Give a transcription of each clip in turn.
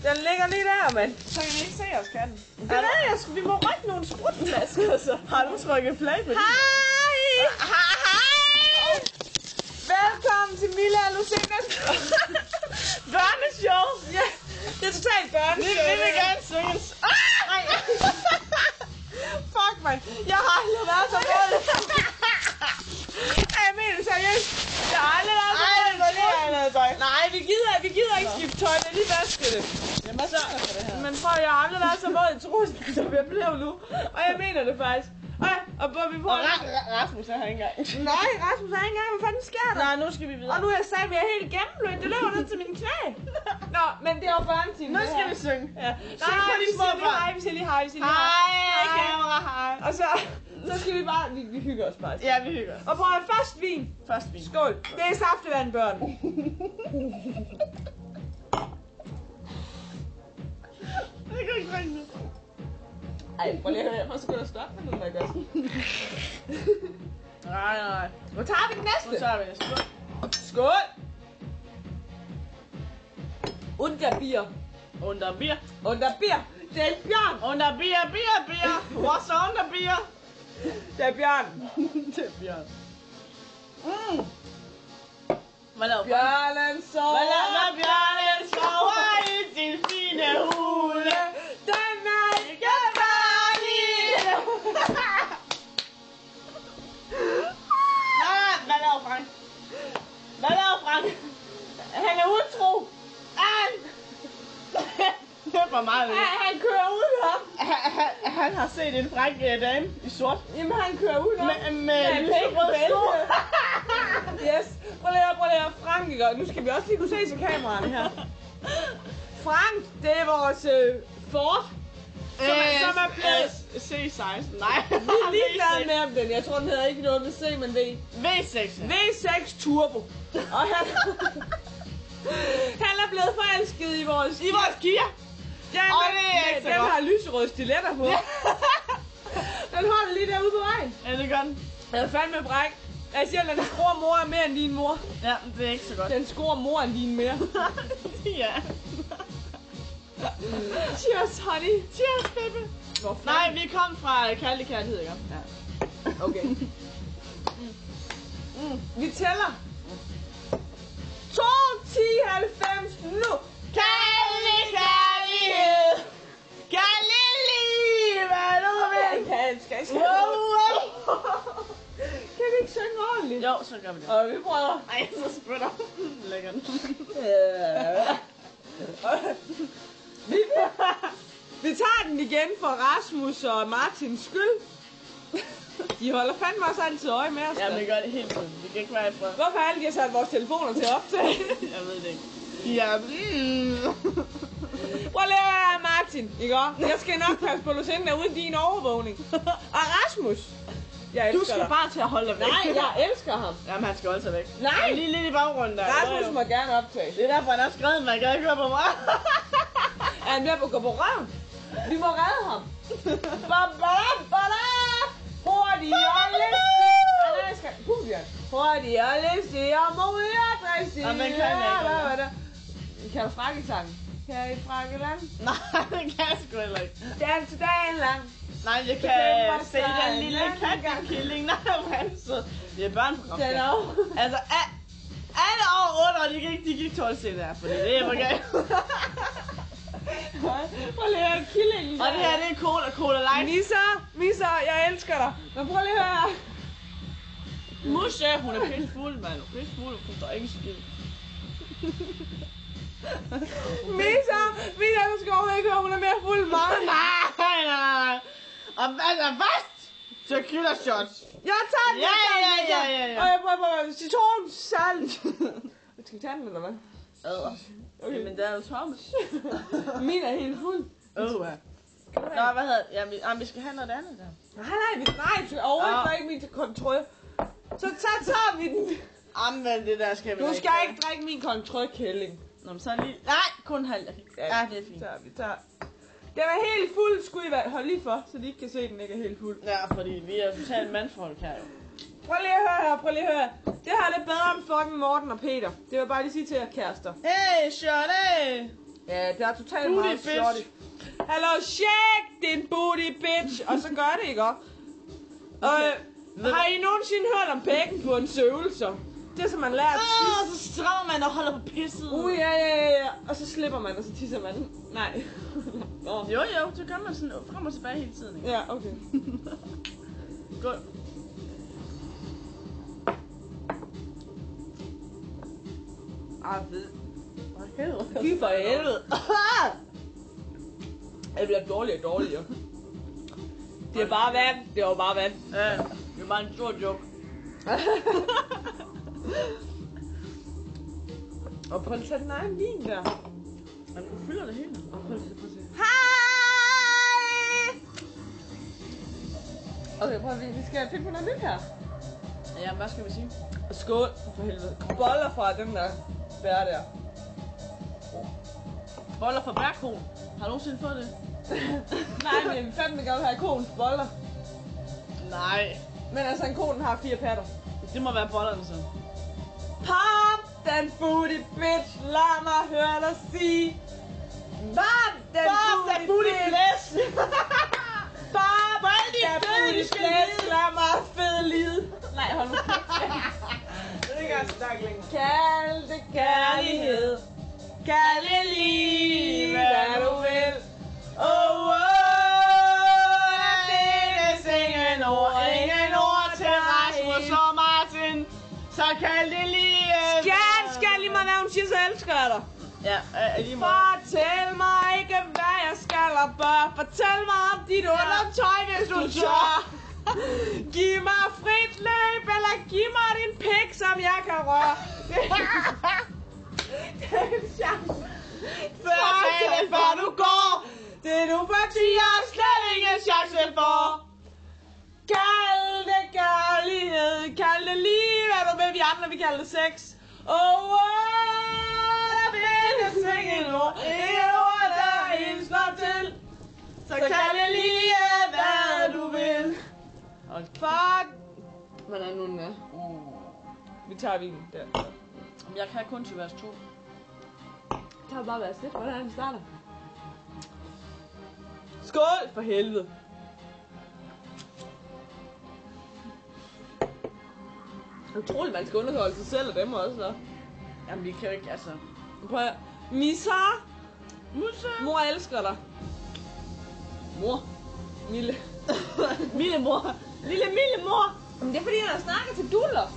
Den ligger lige der, mand. Så kan vi ikke se os, katten. Det er vi må rykke nogle sprutflasker, så. Har du trykket play på det? Hej! Hej! Velkommen til Milla og Lucindas Børneshow! Ja, det er totalt børneshow. Vi vil gerne synge. Nej. Fuck, man. Jeg har aldrig været så våd. Jeg mener seriøst. Jeg har aldrig været så våd. Nej, vi gider ikke skifte tøj. Det er lige vasket det. Jamen, så for det her. Men prøv, jeg har aldrig været så våd i trusen, som jeg blev nu. Og jeg mener det faktisk. Og vi får... Og Rasmus er her ikke engang. Nej, Rasmus er ikke engang. Hvad fanden sker der? Nej, nu skal vi videre. Og nu er jeg sagt, at jeg er helt gennemblødt. Det løber ned til mine knæ. Nå, men det er jo børnetime. Nu skal vi synge. Ja. Syng for de små børn. Hej, vi siger lige hej, vi siger lige Hej, kamera, hej. Og så skal vi bare... Vi hygger os bare. Ja, vi hygger. Og prøv at først vin. Først vin. Skål. Det er saftevand, børn. Det kan ikke drikke nu. Ej, prøv lige at høre. Jeg må så gå og stoppe med noget, der gør sådan. Nej. Nu tager vi den næste. Nu tager vi det. Skål. Skål. Under bier. Under bier. Under bier. Det er Bjørn. Under bier. What's under bier? Det er Bjørn. Det er Bjørn. Hvad laver Bjørnen sover. Hvad laver Bjørnen sover i sin fine hule? Den er ikke farlig. Nej, hvad laver Frank? Hvad laver Frank? Han er utro. Det er for meget. Han kører ud ham. Han har set en fræk dame i sort. Jamen, han kører ud ham. Med lyserød sko. Yes. Prøv lige at Frank, ikke? Nu skal vi også lige kunne se til kameraerne her. Frank, det er vores Ford. Som er blevet... C16. Nej. Vi er ligeglade med om den. Jeg tror, den hedder ikke noget med C, men V. V6. V6 Turbo. Og han er blevet forelsket i vores Kia. Ja, Og det er ikke så den godt. har lyserøde stiletter på. Den holder lige derude på vejen. Ja, det gør den. Jeg er fandme bræk. Jeg siger, at den scorer mor er mere end din mor. Ja, det er ikke så godt. Den scorer mor end din mere. Ja. Cheers, honey. Cheers, baby. Nej, vi kom fra Kærlig Kærlighed, ikke? Ja. Okay. Vi tæller. 2, 10, 90, nu. Kærlig Kærlighed. Kærlig liv. Hvad du vil. Skal vi ikke synge ordentligt? Jo, så gør vi det. Og vi prøver. Ej, så spytter. Lækkert. Vi tager den igen for Rasmus og Martins skyld. De holder fandme også altid øje med os. Ja, vi gør det helt tiden. Vi kan ikke være i fred. Hvorfor har alle de har sat vores telefoner til at optage? Jeg ved det ikke. Ja, Prøv lige at høre, Martin, ikke også? Jeg skal nok passe på Lucinda uden din overvågning. Og Rasmus, jeg elsker du skal dig. bare til at holde dig væk. Nej, jeg elsker ham. Jamen, han skal holde sig væk. Nej. Lige lidt i baggrunden der. Rasmus må gerne optage. Det er derfor, han har skrevet, man kan ikke høre på mig. Er han ved at gå på røven? Vi må redde ham. Hurtigt og lidt. Hurtigt og lidt. Og modig og dristig. Jamen, den kan jeg ikke. Kan du frakkelsangen? Kan I frakkeland? Nej, det kan jeg sgu heller ikke. Danse dagen lang. Nej, jeg kan se den lille kattekilling. Nej, hvor er det sød. Det er børneprogram. Den er jo. Altså, alle over 8 år, de kan ikke tåle at se det her, fordi det er for galt. Prøv lige at høre killingen. Og det her, det er Cola Light. Misa, jeg elsker dig. Men prøv lige at høre. Musse, hun er pisse fuld, mand. Pisse fuld, hun står ikke skid. Misa, du skal overhovedet ikke høre, hun er mere fuld end mig. Nej. Og altså, fast! Tequila shots. Jeg tager den. Ja. Og jeg prøver citron, salt. Skal vi tage den, eller hvad? Okay, men der er jo Thomas. Min er helt fuld. Ja. Nå, hvad hedder det? Jamen, vi skal have noget andet der. Nej, du overhovedet ikke min kontrol. Så tager vi den. Jamen, det der skal vi Du skal ikke drikke min kontrolkælling. Nå, men så lige... Nej, kun halv. Ja, det er fint. Vi tager. Den er helt fuld, skulle I holde lige for, så de ikke kan se, at den ikke er helt fuld. Ja, fordi vi er totalt mandfolk her jo. Prøv lige at høre her. Det har lidt bedre om fucking Morten og Peter. Det vil jeg bare lige sige til jer, kærester. Hey, Shorty! Ja, det er totalt Booty meget bitch. shorty. Hallo, shake din booty bitch. Og så gør det, ikke? Og, har I nogensinde hørt om pækken på en øvelser? Det er som man lærer Så strammer man og holder på pisset. Ja. Og så slipper man, og så tisser man. Nej. Jo, så gør man sådan frem og tilbage hele tiden. Ikke? Ja, okay. Godt. Fed. Fy Fy for helvede. Jeg bliver dårligere og dårligere. Det er bare vand. Det var bare vand. Ja, det er bare en stor joke. Og prøv at tage den egen vin der. Men du fylder det hele. Og prøv at se. Hej! Okay, prøv at vi skal finde på noget nyt her. Ja, hvad skal vi sige? Skål for helvede. Boller fra den der bær der. Boller fra bærkoen. Har du nogensinde fået det? Nej, men fandme gerne have konens boller. Nej. Men altså, en konen har 4 patter. Det må være bollerne så. Pop den booty bitch, lad mig høre dig sige. Pop den booty bitch. Pop den booty bitch, lad mig fed lide. Nej, hold nu. Det er ikke engang snakke længere. Kald det kærlighed. Kald det lige, hvad du vil. Der findes ingen ord til Rasmus og Martin. Så kald det lige. Skal lige mig, hvad hun siger, så elsker jeg dig. Ja, lige meget. Fortæl mig ikke, hvad jeg skal og bør. Fortæl mig om dit undertøj, hvis du tør. Giv mig frit løb, eller giv mig din pik, som jeg kan røre. Det er en chance. Før du går. Det du partier slet ikke en chance for. Kald det kærlighed. Kald det lige, hvad du vil. Vi andre, vi kalder det sex. Der findes ingen ord. Ingen ord, der hilser til. Så kald det lige, hvad du vil. Fuck. Hvordan nu den er? Vi tager vinen der. Jeg kan kun til vers 2. Det har bare været lidt. Hvordan den starter? Skål for helvede. Utroligt, man skal underholde sig selv og dem også, så. Jamen, vi kan jo ikke, altså. Prøv at... Misa! Musse! Mor elsker dig. Mor. Mille. Mille mor. Lille mor. Men det er fordi, han snakker til Duller.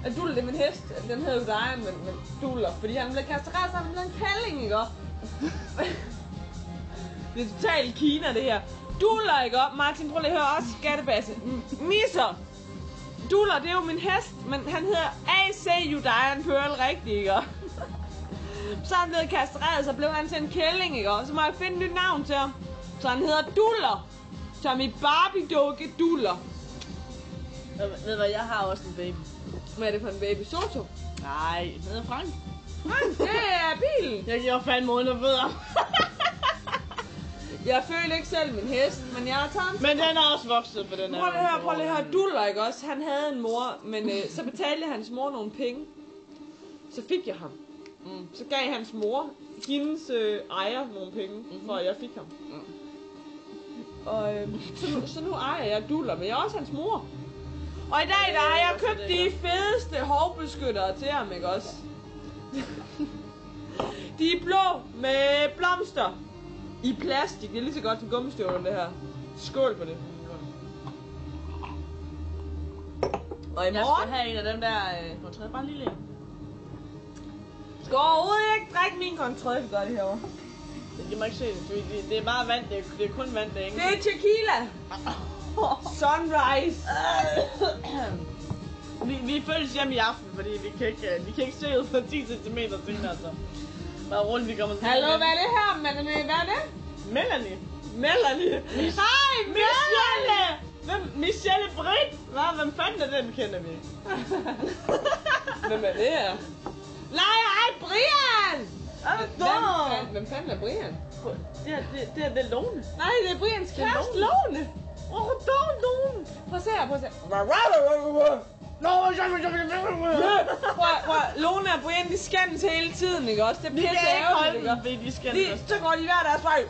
At Duller, det er min hest. Den hedder jo Diane, men Duller. Fordi han blev kastreret, så han blev en kælling, ikke? Det er totalt Kina, det her. Duller, ikke? Martin, prøv lige at høre også skattebasse. Misser. Duller, det er jo min hest, men han hedder A.C. Diane Pearl, rigtig, ikke? Så er han blevet kastreret, så blev han til en kælling, ikke? Så må jeg finde et nyt navn til ham. Så han hedder Duller. Som i Barbie-dukke Duller. Ved hvad, jeg har også en baby. Hvad er det for en baby? Soto? Nej, den hedder Frank. Frank, det er bilen. Jeg giver fandme under fødder. Jeg føler ikke selv min hest, men jeg har taget en. Men den er også vokset på den her. Prøv lige at høre, Duller, ikke også? Han havde en mor, men så betalte hans mor nogle penge. Så fik jeg ham. Så gav hans mor, hendes ejer, nogle penge, for at jeg fik ham. Og så nu ejer jeg Duller, men jeg er også hans mor. Og i dag, der har jeg købt de fedeste hovbeskyttere til ham, ikke også? De er blå med blomster. I plastik. Det er lige så godt som gummistøvler, det her. Skål på det. Og i Jeg morgen... skal have en af dem der portræt. Bare en lille en. Skal overhovedet ikke drikke min kontrød, gør det herovre. Det må ikke se det. Det er bare vand. Det er kun vand, det er ikke. Det er tequila. Sunrise. Vi følges hjem i aften, fordi vi kan ikke se ud for 10 cm senere, så. Bare rundt, vi kommer til. Hallo, hvad er det her? Hvad er det? Melanie. Hej, Michelle! Michelle Britt! Hvem fanden er den, kender vi? Hvem er det her? Nej, Brian! Hvem fanden er Brian? Det er Lone. Nej, det er Brians kæreste, Lone. Lone. Prøv at se her, Lone og Brian, de skændes hele tiden, ikke også? Det er Vi kan pisse ikke holde ærgerligt, dem, ikke? ved de skændes. Så går de hver deres vej.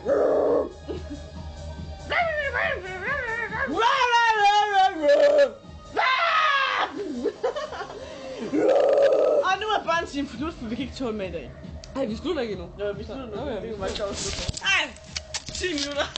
Og nu er børnetimen fornut, for vi kan ikke tåle med i dag. Ej, vi slutter ikke endnu. Jo, vi slutter nu. Okay. Det er jo meget sjovt at slutte. Ej, 10 minutter.